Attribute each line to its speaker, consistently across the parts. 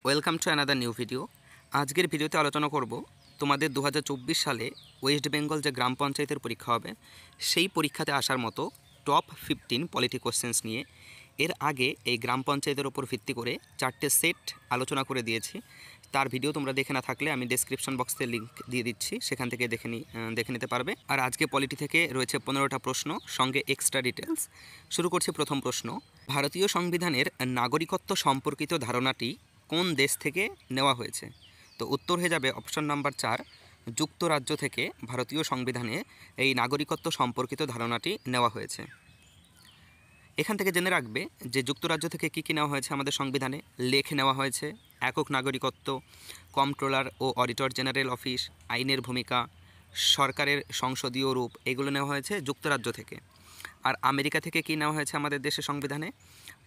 Speaker 1: Welcome to another new video. আজকের ভিডিওতে আলোচনা করব তোমাদের 2024 সালে ওয়েস্ট বেঙ্গল যে গ্রাম পঞ্চায়েতের পরীক্ষা হবে সেই পরীক্ষাতে আসার মতো টপ 15 পলিটি কোশ্চেন্স নিয়ে। এর আগে এই গ্রাম পঞ্চায়েতের উপর ভিত্তি করে 4টে সেট আলোচনা করে দিয়েছি। তার ভিডিও তোমরা দেখে না থাকলে আমি ডেসক্রিপশন বক্সে লিঙ্ক দিয়ে দিচ্ছি, সেখান থেকে দেখে নিতে পারবে। আর আজকে পলিটি থেকে রয়েছে 15টা প্রশ্ন, সঙ্গে এক্সট্রা ডিটেলস। শুরু করছি প্রথম প্রশ্ন। ভারতীয় সংবিধানের নাগরিকত্ব সম্পর্কিত ধারণাটি কোন দেশ থেকে নেওয়া হয়েছে? তো উত্তর হয়ে যাবে অপশন নাম্বার 4, যুক্তরাজ্য থেকে ভারতীয় সংবিধানে এই নাগরিকত্ব সম্পর্কিত ধারণাটি নেওয়া হয়েছে। এখান থেকে জেনে রাখবে যে যুক্তরাজ্য থেকে কী নেওয়া হয়েছে আমাদের সংবিধানে। লেখ নেওয়া হয়েছে, একক নাগরিকত্ব, কম্ট্রোলার ও অডিটর জেনারেল অফিস, আইনের ভূমিকা, সরকারের সংসদীয় রূপ, এগুলো নেওয়া হয়েছে যুক্তরাজ্য থেকে। আর আমেরিকা থেকে কী নেওয়া হয়েছে আমাদের দেশের সংবিধানে?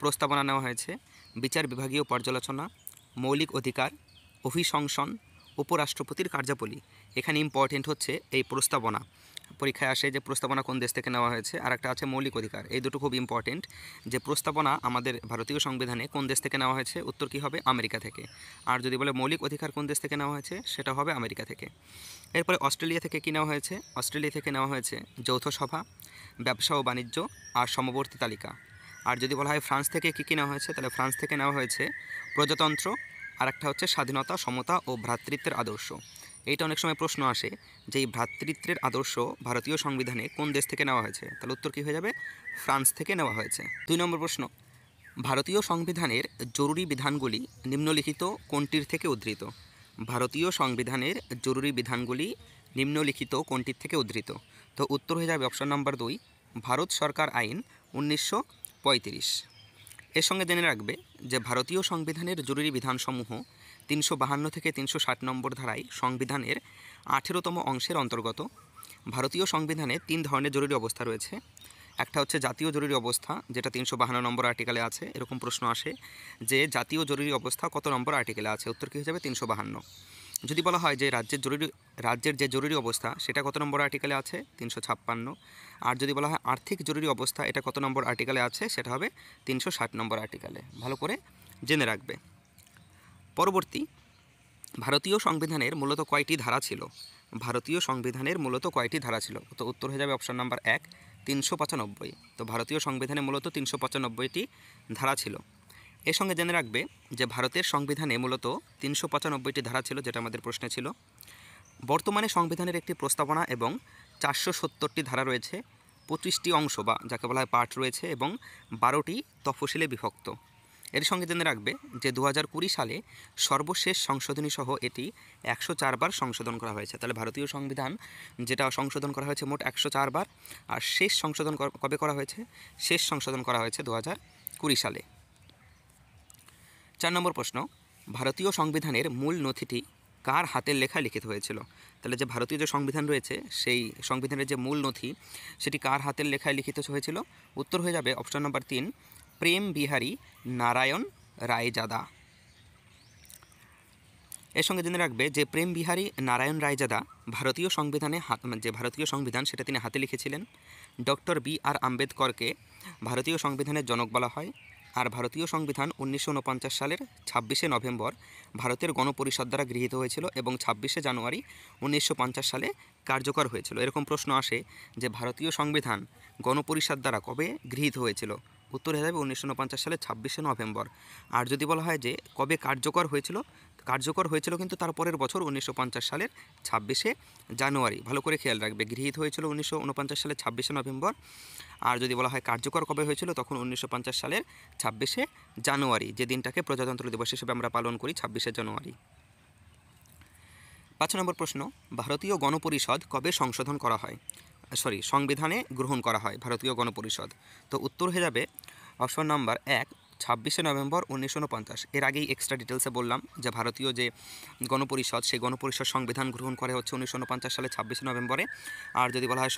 Speaker 1: প্রস্তাবনা নেওয়া হয়েছে, বিচার বিভাগীয় পর্যালোচনা, মৌলিক অধিকার, অভিশংসন, উপরাষ্ট্রপতির কার্যাবলী। এখানে ইম্পর্টেন্ট হচ্ছে এই প্রস্তাবনা, পরীক্ষায় আসে যে প্রস্তাবনা কোন দেশ থেকে নেওয়া হয়েছে, আর একটা আছে মৌলিক অধিকার। এই দুটো খুব ইম্পর্টেন্ট, যে প্রস্তাবনা আমাদের ভারতীয় সংবিধানে কোন দেশ থেকে নেওয়া হয়েছে, উত্তর কী হবে? আমেরিকা থেকে। আর যদি বলে মৌলিক অধিকার কোন দেশ থেকে নেওয়া হয়েছে, সেটা হবে আমেরিকা থেকে। এরপরে অস্ট্রেলিয়া থেকে কী নেওয়া হয়েছে? অস্ট্রেলিয়া থেকে নেওয়া হয়েছে যৌথ সভা, ব্যবসা ও বাণিজ্য আর সমবর্তী তালিকা। আর যদি বলা হয় ফ্রান্স থেকে কী নেওয়া হয়েছে, তাহলে ফ্রান্স থেকে নেওয়া হয়েছে প্রজাতন্ত্র, আর একটা হচ্ছে স্বাধীনতা, সমতা ও ভ্রাতৃত্বের আদর্শ। এইটা অনেক সময় প্রশ্ন আসে যে এই ভ্রাতৃত্বের আদর্শ ভারতীয় সংবিধানে কোন দেশ থেকে নেওয়া হয়েছে, তাহলে উত্তর কী হয়ে যাবে? ফ্রান্স থেকে নেওয়া হয়েছে। 2 নম্বর প্রশ্ন। ভারতীয় সংবিধানের জরুরি বিধানগুলি নিম্নলিখিত কোনটির থেকে উদ্ধৃত? ভারতীয় সংবিধানের জরুরি বিধানগুলি নিম্নলিখিত কোনটির থেকে উদ্ধৃত? তো উত্তর হয়ে যাবে অপশন নাম্বার 2, ভারত সরকার আইন 1935। এর সঙ্গে জেনে রাখবে যে ভারতীয় সংবিধানের জরুরি বিধানসমূহ 352 থেকে 360 নম্বর ধারায় সংবিধানের 18তম অংশের অন্তর্গত। ভারতীয় সংবিধানে 3 ধরনের জরুরি অবস্থা রয়েছে। একটা হচ্ছে জাতীয় জরুরি অবস্থা, যেটা 352 নম্বর আর্টিকেলে আছে। এরকম প্রশ্ন আসে যে জাতীয় জরুরি অবস্থা কত নম্বর আর্টিকেলে আছে, উত্তর কী হয়ে যাবে? 352। যদি বলা হয় যে রাজ্যের যে জরুরি অবস্থা সেটা কত নম্বর আর্টিকেলে আছে, 356। আর যদি বলা হয় আর্থিক জরুরি অবস্থা, এটা কত নম্বর আর্টিকেলে আছে, সেটা হবে 360 নম্বর আর্টিকেলে। ভালো করে জেনে রাখবে। পরবর্তী, ভারতীয় সংবিধানের মূলত কয়টি ধারা ছিল? ভারতীয় সংবিধানের মূলত কয়টি ধারা ছিল? তো উত্তর হয়ে যাবে অপশন নাম্বার 1, 395। তো ভারতীয় সংবিধানে মূলত 395টি ধারা ছিল। এর সঙ্গে জেনে রাখবে যে ভারতের সংবিধানে মূলত 395টি ধারা ছিল, যেটা আমাদের প্রশ্নে ছিল। বর্তমানে সংবিধানের একটি প্রস্তাবনা এবং 470টি ধারা রয়েছে, 25টি অংশ বা যাকে বলা হয় পার্ট রয়েছে, এবং 12টি তফসিলে বিভক্ত। এর সঙ্গে জেনে রাখবে যে 2020 সালে সর্বশেষ সংশোধনী সহ এটি 104 বার সংশোধন করা হয়েছে। তাহলে ভারতীয় সংবিধান যেটা সংশোধন করা হয়েছে মোট 104 বার। আর শেষ সংশোধন কবে করা হয়েছে? শেষ সংশোধন করা হয়েছে 2020 সালে। 4 নম্বর প্রশ্ন। ভারতীয় সংবিধানের মূল নথিটি কার হাতের লেখায় লিখিত হয়েছিল? তাহলে যে ভারতীয় যে সংবিধান রয়েছে সেই সংবিধানের যে মূল নথি সেটি কার হাতের লেখায় লিখিত হয়েছিল? উত্তর হয়ে যাবে অপশন নাম্বার 3, প্রেম বিহারী নারায়ণ রায়জাদা। এর সঙ্গে জেনে রাখবে যে প্রেম বিহারী নারায়ণ রায়জাদা ভারতীয় সংবিধানে যে ভারতীয় সংবিধান সেটা তিনি হাতে লিখেছিলেন। Doctor B.R.. আম্বেদকরকে ভারতীয় সংবিধানের জনক বলা হয়। আর ভারতীয় সংবিধান 1949 সালের 26শে নভেম্বর ভারতের গণপরিষদ দ্বারা গৃহীত হয়েছিল এবং 26শে জানুয়ারি 1950 সালে কার্যকর হয়েছিল। এরকম প্রশ্ন আসে যে ভারতীয় সংবিধান গণপরিষদ দ্বারা কবে গৃহীত হয়েছিল? উত্তর হয়ে যাবে 1949 সালে 26শে নভেম্বর। আর যদি বলা হয় যে কবে কার্যকর হয়েছিল কিন্তু তার পরের বছর 1950 সালের 26শে জানুয়ারি। ভালো করে খেয়াল রাখবে, গৃহীত হয়েছিল 1949 সালের 26শে নভেম্বর। আর যদি বলা হয় কার্যকর কবে হয়েছিল, তখন 1950 সালের 26শে জানুয়ারি, যে দিনটাকে প্রজাতন্ত্র দিবস হিসেবে আমরা পালন করি, 26শে জানুয়ারি। 5 নম্বর প্রশ্ন। ভারতীয় গণপরিষদ কবে সংবিধানে গ্রহণ করা হয় ভারতীয় গণপরিষদ? তো উত্তর হয়ে যাবে অপশন নাম্বার 1, 26শে নভেম্বর 1949। এর আগেই এক্সট্রা ডিটেলসে বললাম যে ভারতীয় যে গণপরিষদ সেই গণপরিষদ সংবিধান গ্রহণ করে হচ্ছে 1950 সালে 26শে নভেম্বরে। আর যদি বলা হয়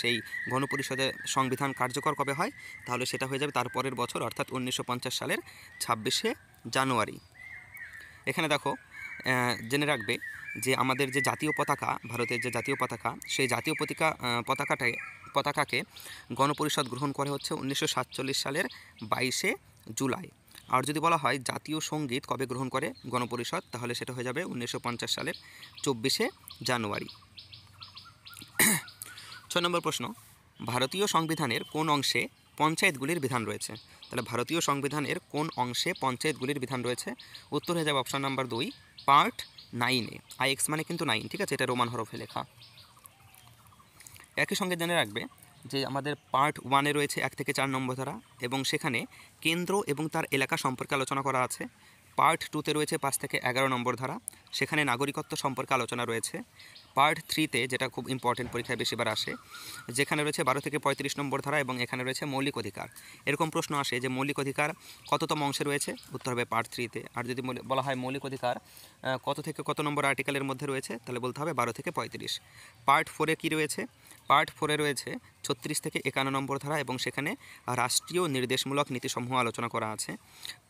Speaker 1: সেই গণপরিষদে সংবিধান কার্যকর কবে হয়, তাহলে সেটা হয়ে যাবে তার পরের বছর, অর্থাৎ 1950 সালের 26শে জানুয়ারি। এখানে দেখো জেনে রাখবে যে আমাদের যে জাতীয় পতাকা, ভারতের যে জাতীয় পতাকা, সেই জাতীয় পতাকাকে গণপরিষদ গ্রহণ করে হচ্ছে 1947 সালের 22শে জুলাই। আর যদি বলা হয় জাতীয় সঙ্গীত কবে গ্রহণ করে গণপরিষদ, তাহলে সেটা হয়ে যাবে 1950 সালের 24শে জানুয়ারি। 6 নম্বর প্রশ্ন, ভারতীয় সংবিধানের কোন অংশে পঞ্চায়েতগুলির বিধান রয়েছে? তাহলে ভারতীয় সংবিধানের কোন অংশে পঞ্চায়েতগুলির বিধান রয়েছে? উত্তর হয়ে যাবে অপশান নাম্বার 2, পার্ট 9-এ। IX মানে কিন্তু 9, ঠিক আছে, এটা রোমান হরফে লেখা। একই সঙ্গে জেনে রাখবে যে আমাদের পার্ট 1-এ রয়েছে 1 থেকে 4 নম্বর ধারা, এবং সেখানে কেন্দ্র এবং তার এলাকা সম্পর্কে আলোচনা করা আছে। পার্ট 2-তে রয়েছে 5 থেকে 11 নম্বর ধারা, সেখানে নাগরিকত্ব সম্পর্কে আলোচনা রয়েছে। পার্ট 3-তে, যেটা খুব ইম্পর্টেন্ট, পরীক্ষায় বেশিবার আসে, যেখানে রয়েছে 12 থেকে 35 নম্বর ধারা, এবং এখানে রয়েছে মৌলিক অধিকার। এরকম প্রশ্ন আসে যে মৌলিক অধিকার কততম অংশে রয়েছে? উত্তর হবে পার্ট 3-তে। আর যদি বলা হয় মৌলিক অধিকার কত থেকে কত নম্বর আর্টিকেলের মধ্যে রয়েছে, তাহলে বলতে হবে 12 থেকে 35। পার্ট 4-এ কী রয়েছে? পার্ট 4-এ রয়েছে 36 থেকে 51 নম্বর ধারা, এবং সেখানে রাষ্ট্রীয় নির্দেশমূলক নীতিসমূহ আলোচনা করা আছে।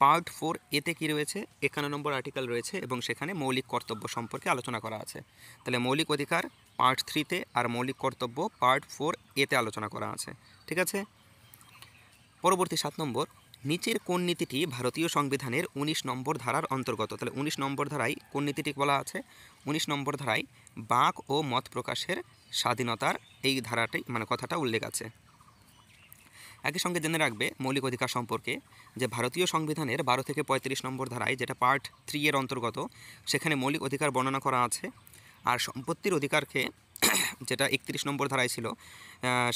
Speaker 1: পার্ট 4-এতে কী রয়েছে? 51 নম্বর আর্টিকেল রয়েছে, এবং সেখানে মৌলিক কর্তব্য সম্পর্কে আলোচনা করা আছে। তাহলে মৌলিক অধিকার পার্ট 3-তে আর মৌলিক কর্তব্য পার্ট 4-এতে আলোচনা করা আছে, ঠিক আছে। পরবর্তী 7 নম্বর, নিচের কোন নীতিটি ভারতীয় সংবিধানের 19 নম্বর ধারার অন্তর্গত? তাহলে 19 নম্বর ধারায় কোন নীতিটি বলা আছে? 19 নম্বর ধারায় বাক ও মত প্রকাশের স্বাধীনতার এই ধারাটি, মানে কথাটা উল্লেখ আছে। একই সঙ্গে জেনে রাখবে মৌলিক অধিকার সম্পর্কে যে ভারতীয় সংবিধানের 12 থেকে 35 নম্বর ধারায়, যেটা পার্ট 3-এর অন্তর্গত, সেখানে মৌলিক অধিকার বর্ণনা করা আছে। আর সম্পত্তির অধিকারকে, যেটা 31 নম্বর ধারায় ছিল,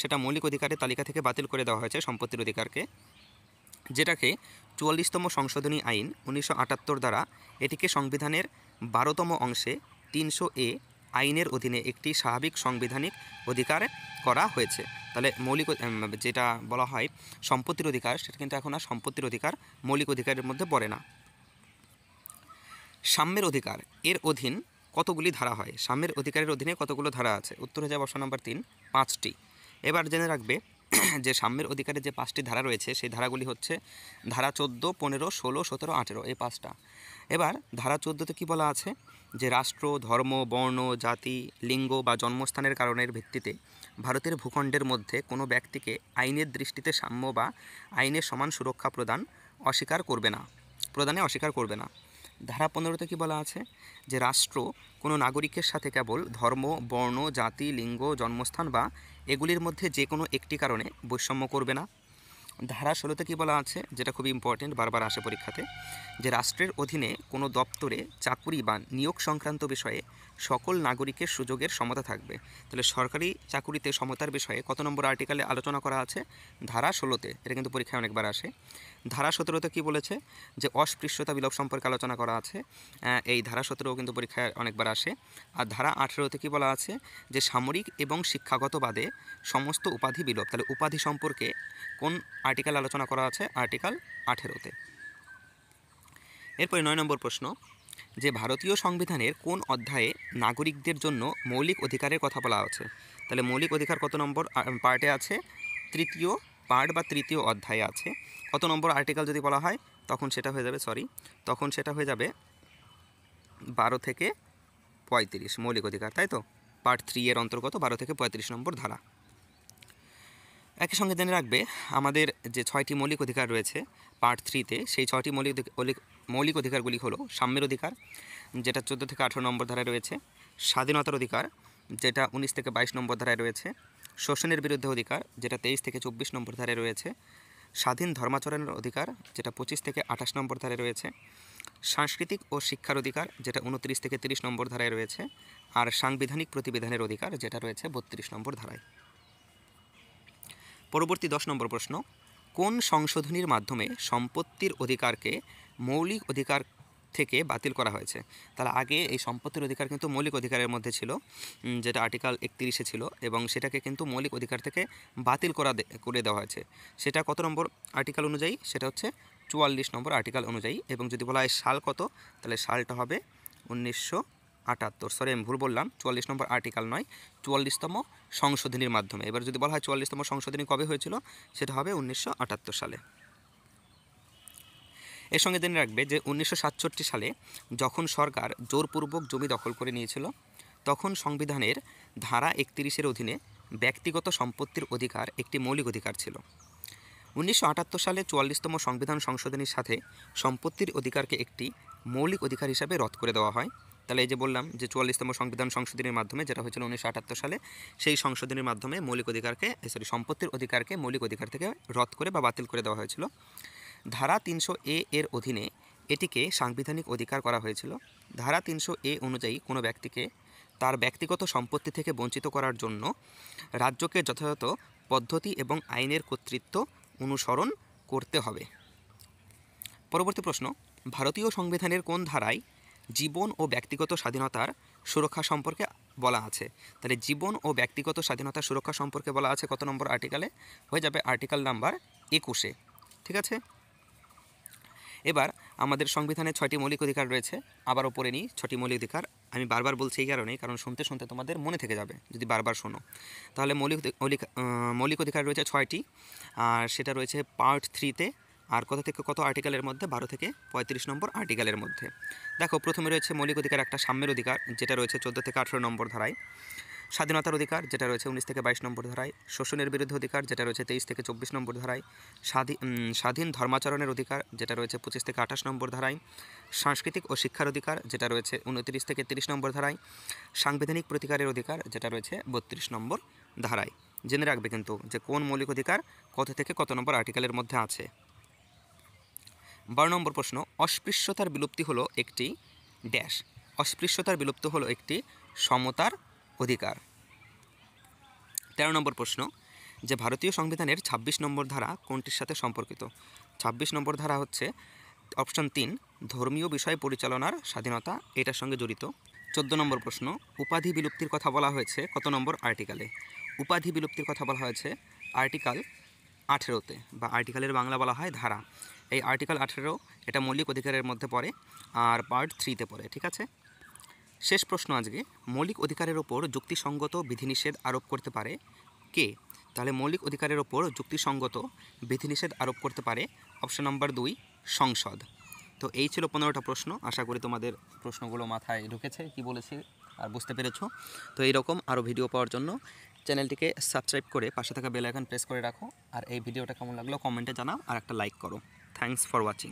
Speaker 1: সেটা মৌলিক অধিকারের তালিকা থেকে বাতিল করে দেওয়া হয়েছে সম্পত্তির অধিকারকে, যেটাকে 44তম সংশোধনী আইন 1978 দ্বারা এটিকে সংবিধানের 12তম অংশে 300A আইনের অধীনে একটি স্বাভাবিক সাংবিধানিক অধিকার করা হয়েছে। তাহলে মৌলিক, যেটা বলা হয় সম্পত্তির অধিকার, সেটা কিন্তু এখন আর সম্পত্তির অধিকার মৌলিক অধিকারের মধ্যে পড়ে না। সাম্যের অধিকার এর অধীন কতগুলি ধারা হয়? সাম্যের অধিকারের অধীনে কতগুলো ধারা আছে? উত্তর হয়ে যাবে অপশন নাম্বার 3, 5টি। এবার জেনে রাখবে যে সাম্যের অধিকারের যে 5টি ধারা রয়েছে, সেই ধারাগুলি হচ্ছে ধারা 14, 15, 16, 17, 18, এই 5টা। এবার ধারা 14-তে কী বলা আছে? যে রাষ্ট্র, ধর্ম, বর্ণ, জাতি, লিঙ্গ বা জন্মস্থানের কারণের ভিত্তিতে ভারতের ভূখণ্ডের মধ্যে কোনো ব্যক্তিকে আইনের দৃষ্টিতে সাম্য বা আইনের সমান সুরক্ষা প্রদানে অস্বীকার করবে না। ধারা 15-তে কী বলা আছে? যে রাষ্ট্র কোনো নাগরিকের সাথে কেবল ধর্ম, বর্ণ, জাতি, লিঙ্গ, জন্মস্থান বা এগুলির মধ্যে যে কোনো একটি কারণে বৈষম্য করবে না। ধারা 16-তে কী বলা আছে? যেটা খুবই ইম্পর্টেন্ট, বারবার আসে পরীক্ষাতে, যে রাষ্ট্রের অধীনে কোনো দপ্তরে চাকুরি বা নিয়োগ সংক্রান্ত বিষয়ে সকল নাগরিকের সুযোগের সমতা থাকবে। তাহলে সরকারি চাকুরিতে সমতার বিষয়ে কত নম্বর আর্টিকেলে আলোচনা করা আছে? ধারা 16-তে। এটা কিন্তু পরীক্ষায় অনেকবার আসে। ধারা 17-তে কী বলেছে? যে অস্পৃশ্যতা বিলোপ সম্পর্কে আলোচনা করা আছে। এই ধারা 17-ও কিন্তু পরীক্ষায় অনেকবার আসে। আর ধারা 18-তে কী বলা আছে? যে সামরিক এবং শিক্ষাগত বাদে সমস্ত উপাধি বিলোপ। তাহলে উপাধি সম্পর্কে কোন আর্টিকেল আলোচনা করা আছে? আর্টিকেল 18-তে। এরপরে 9 নম্বর প্রশ্ন, যে ভারতীয় সংবিধানের কোন অধ্যায়ে নাগরিকদের জন্য মৌলিক অধিকারের কথা বলা আছে? তাহলে মৌলিক অধিকার কত নম্বর পার্টে আছে? 3য় পার্ট বা 3য় অধ্যায়ে আছে। কত নম্বর আর্টিকেল যদি বলা হয়, তখন সেটা হয়ে যাবে 12 থেকে 35 মৌলিক অধিকার, তাই তো? পার্ট 3-এর অন্তর্গত 12 থেকে 35 নম্বর ধারা। একই সঙ্গে জেনে রাখবে আমাদের যে 6টি মৌলিক অধিকার রয়েছে পার্ট 3-তে, সেই 6টি মৌলিক অধিকারগুলি হলো সাম্যের অধিকার, যেটা 14 থেকে 18 নম্বর ধারায় রয়েছে। স্বাধীনতার অধিকার, যেটা 19 থেকে 22 নম্বর ধারায় রয়েছে। শোষণের বিরুদ্ধে অধিকার, যেটা 23 থেকে 24 নম্বর ধারায় রয়েছে। স্বাধীন ধর্মাচরণের অধিকার, যেটা 25 থেকে 28 নম্বর ধারায় রয়েছে। সাংস্কৃতিক ও শিক্ষার অধিকার, যেটা 29 থেকে 30 নম্বর ধারায় রয়েছে। আর সাংবিধানিক প্রতিবিধানের অধিকার, যেটা রয়েছে 32 নম্বর ধারায়। পরবর্তী 10 নম্বর প্রশ্ন, কোন সংশোধনীর মাধ্যমে সম্পত্তির অধিকারকে মৌলিক অধিকার থেকে বাতিল করা হয়েছে? তাহলে আগে এই সম্পত্তির অধিকার কিন্তু মৌলিক অধিকারের মধ্যে ছিল, যেটা আর্টিকেল 31-এ ছিল, এবং সেটাকে কিন্তু মৌলিক অধিকার থেকে বাতিল করে দেওয়া হয়েছে। সেটা কত নম্বর আর্টিকেল অনুযায়ী? সেটা হচ্ছে 44 নম্বর আর্টিকেল অনুযায়ী। এবং যদি বলা হয় সাল কত, তাহলে সালটা হবে 1978। সরি, আমি ভুল বললাম, 44 নম্বর আর্টিকেল নয়, 44তম সংশোধনীর মাধ্যমে। এবার যদি বলা হয় 44তম সংশোধনী কবে হয়েছিল, সেটা হবে 1978 সালে। এর সঙ্গে জেনে রাখবে যে 1967 সালে যখন সরকার জোরপূর্বক জমি দখল করে নিয়েছিল, তখন সংবিধানের ধারা 31-এর অধীনে ব্যক্তিগত সম্পত্তির অধিকার একটি মৌলিক অধিকার ছিল। 1978 সালে 44তম সংবিধান সংশোধনীর সাথে সম্পত্তির অধিকারকে একটি মৌলিক অধিকার হিসাবে রদ করে দেওয়া হয়। তাহলে এই যে বললাম যে 44তম সংবিধান সংশোধনীর মাধ্যমে, যেটা হয়েছিল 1978 সালে, সেই সংশোধনীর মাধ্যমে মৌলিক অধিকারকে সম্পত্তির অধিকারকে মৌলিক অধিকার থেকে রদ করে বা বাতিল করে দেওয়া হয়েছিল। ধারা 300A এর অধীনে এটিকে সাংবিধানিক অধিকার করা হয়েছিল। ধারা 300A অনুযায়ী কোনো ব্যক্তিকে তার ব্যক্তিগত সম্পত্তি থেকে বঞ্চিত করার জন্য রাজ্যকে যথাযথ পদ্ধতি এবং আইনের কর্তৃত্ব অনুসরণ করতে হবে। পরবর্তী প্রশ্ন, ভারতীয় সংবিধানের কোন ধারায় জীবন ও ব্যক্তিগত স্বাধীনতার সুরক্ষা সম্পর্কে বলা আছে? তাহলে জীবন ও ব্যক্তিগত স্বাধীনতার সুরক্ষা সম্পর্কে বলা আছে কত নম্বর আর্টিকেলে? হয়ে যাবে আর্টিকেল নাম্বার 21-এ। ঠিক আছে, এবার আমাদের সংবিধানে 6টি মৌলিক অধিকার রয়েছে। আবারও পড়ে নিই 6টি মৌলিক অধিকার। আমি বারবার বলছি এই কারণেই, কারণ শুনতে শুনতে তোমাদের মনে থেকে যাবে যদি বারবার শোনো। তাহলে মৌলিক অধিকার রয়েছে 6টি, আর সেটা রয়েছে পার্ট 3-তে। আর কত থেকে কত আর্টিকেলের মধ্যে? 12 থেকে 35 নম্বর আর্টিকেলের মধ্যে। দেখো, প্রথমে রয়েছে মৌলিক অধিকার একটা, সাম্যের অধিকার, যেটা রয়েছে 14 থেকে 18 নম্বর ধারায়। স্বাধীনতার অধিকার, যেটা রয়েছে 19 থেকে 22 নম্বর ধারায়। শোষণের বিরুদ্ধে অধিকার, যেটা রয়েছে 23 থেকে 24 নম্বর ধারায়। স্বাধীন ধর্মাচরণের অধিকার, যেটা রয়েছে 25 থেকে 28 নম্বর ধারায়। সাংস্কৃতিক ও শিক্ষার অধিকার, যেটা রয়েছে 29 থেকে 30 নম্বর ধারায়। সাংবিধানিক প্রতিকারের অধিকার, যেটা রয়েছে 32 নম্বর ধারায়। জেনে রাখবে কিন্তু যে কোন মৌলিক অধিকার কত থেকে কত নম্বর আর্টিকেলের মধ্যে আছে। 12 নম্বর প্রশ্ন, অস্পৃশ্যতার বিলুপ্তি হলো একটি ড্যাশ। অস্পৃশ্যতার বিলুপ্তি হলো একটি সমতার অধিকার। 13 নম্বর প্রশ্ন, যে ভারতীয় সংবিধানের 26 নম্বর ধারা কোনটির সাথে সম্পর্কিত? 26 নম্বর ধারা হচ্ছে অপশন 3, ধর্মীয় বিষয় পরিচালনার স্বাধীনতা, এটার সঙ্গে জড়িত। 14 নম্বর প্রশ্ন, উপাধি বিলুপ্তির কথা বলা হয়েছে কত নম্বর আর্টিকেলে? উপাধি বিলুপ্তির কথা বলা হয়েছে আর্টিকেল 18-তে, বা আর্টিকেলের বাংলা বলা হয় ধারা। এই আর্টিকেল 18 এটা মৌলিক অধিকারের মধ্যে পড়ে, আর পার্ট 3-তে পড়ে। ঠিক আছে, শেষ প্রশ্ন আজকে, মৌলিক অধিকারের ওপর যুক্তিসঙ্গত বিধিনিষেধ আরোপ করতে পারে কে? তাহলে মৌলিক অধিকারের ওপর যুক্তিসঙ্গত বিধিনিষেধ আরোপ করতে পারে অপশন নাম্বার 2, সংসদ। তো এই ছিল 15টা প্রশ্ন। আশা করি তোমাদের প্রশ্নগুলো মাথায় ঢুকেছে, কি বলেছি আর বুঝতে পেরেছো। তো এইরকম আরও ভিডিও পাওয়ার জন্য চ্যানেলটিকে সাবস্ক্রাইব করে পাশে থাকা বেল আইকন প্রেস করে রাখো। আর এই ভিডিওটা কেমন লাগলো কমেন্টে জানাও, আর একটা লাইক করো। Thanks for watching.